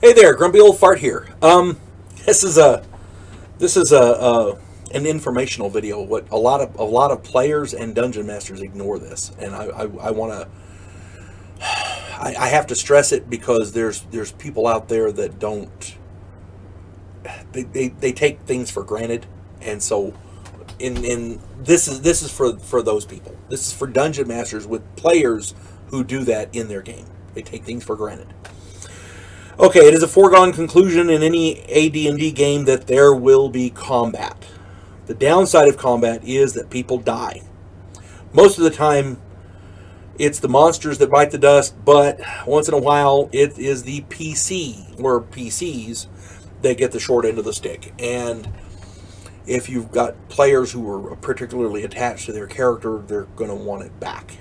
Hey there, grumpy old fart here. This is a an informational video. What a lot of players and dungeon masters ignore this, and I want to. I have to stress it because there's people out there that don't. They take things for granted, and so in this is for those people. This is for dungeon masters with players who do that in their game. They take things for granted. Okay, it is a foregone conclusion in any AD&D game that there will be combat. The downside of combat is that people die. Most of the time, it's the monsters that bite the dust, but once in a while, it is the PC, or PCs, that get the short end of the stick. And if you've got players who are particularly attached to their character, they're going to want it back.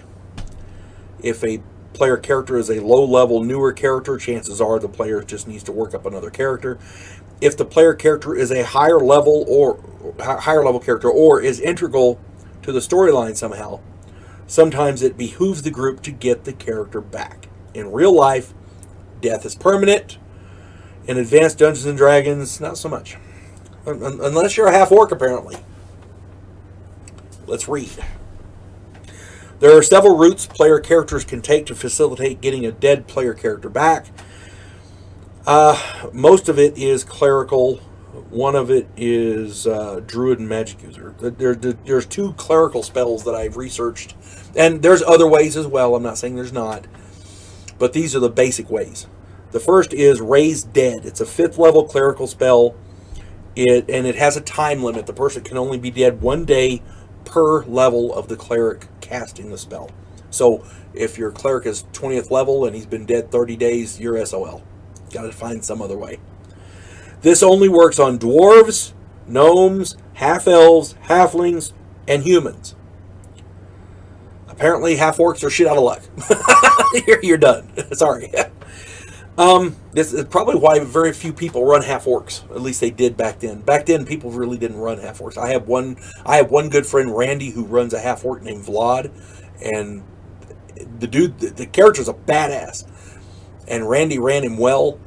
If a player character is a low-level, newer character, chances are the player just needs to work up another character. If the player character is a higher level character or is integral to the storyline somehow, sometimes it behooves the group to get the character back. In real life, death is permanent. In Advanced Dungeons and Dragons, not so much. Unless you're a half-orc, apparently. Let's read. There are several routes player characters can take to facilitate getting a dead player character back. Most of it is clerical. One of it is druid and magic user. There's two clerical spells that I've researched. And there's other ways as well. I'm not saying there's not. But these are the basic ways. The first is Raise Dead. It's a 5th level clerical spell. And it has a time limit. The person can only be dead 1 day per level of the cleric casting the spell. So if your cleric is 20th level and he's been dead 30 days, you're SOL. Got to find some other way. This only works on dwarves, gnomes, half-elves, halflings, and humans. Apparently half-orcs are shit out of luck. You're done. Sorry. This is probably why very few people run half-orcs. At least they did back then. Back then, people really didn't run half-orcs. I have one good friend, Randy, who runs a half-orc named Vlad, and the character's a badass. And Randy ran him well,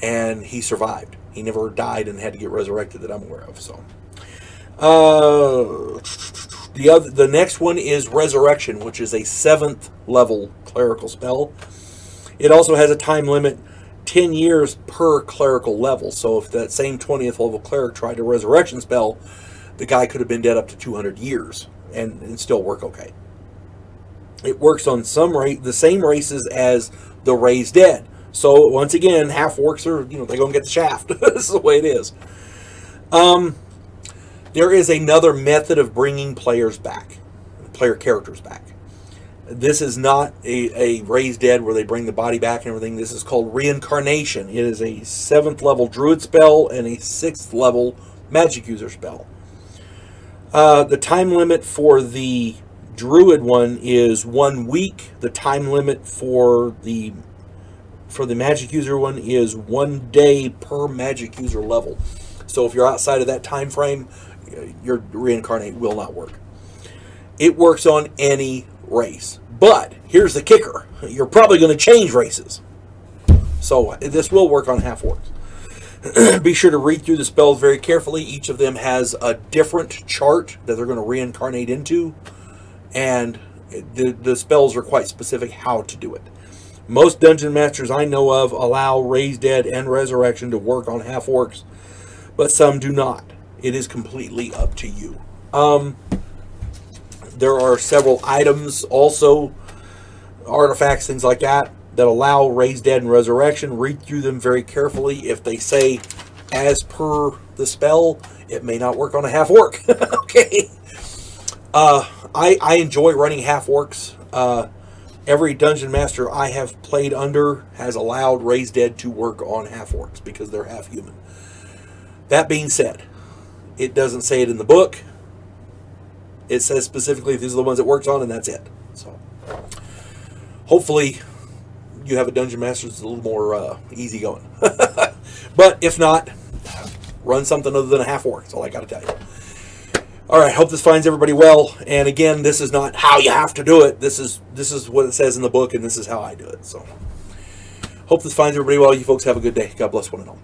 and he survived. He never died and had to get resurrected that I'm aware of. So, the next one is Resurrection, which is a 7th level clerical spell. It also has a time limit, 10 years per clerical level. So if that same 20th level cleric tried a resurrection spell, the guy could have been dead up to 200 years and still work okay. It works on the same races as the Raise Dead. So once again, half-orcs are, they're going to get the shaft. This is the way it is. There is another method of bringing player characters back. This is not a Raise Dead where they bring the body back and everything. This is called Reincarnation. It is a 7th level druid spell and a 6th level magic user spell. The time limit for the druid one is 1 week. The time limit for the magic user one is 1 day per magic user level. So if you're outside of that time frame, your reincarnate will not work. It works on any race. But here's the kicker. You're probably going to change races. So this will work on half-orcs. Be sure to read through the spells very carefully. Each of them has a different chart that they're going to reincarnate into. And the spells are quite specific how to do it. Most dungeon masters I know of allow Raise Dead and Resurrection to work on half-orcs, but some do not. It is completely up to you. There are several items also, artifacts, things like that allow Raise Dead and Resurrection. Read through them very carefully. If they say, as per the spell, it may not work on a half-orc. Okay. I enjoy running half-orcs. Every dungeon master I have played under has allowed Raise Dead to work on half-orcs because they're half-human. That being said, it doesn't say it in the book. It says specifically these are the ones it works on, and that's it. So, hopefully, you have a dungeon master that's a little more easygoing. But if not, run something other than a half-orc. That's all I got to tell you. All right, hope this finds everybody well. And again, this is not how you have to do it. This is what it says in the book, and this is how I do it. So, Hope this finds everybody well. You folks have a good day. God bless one and all.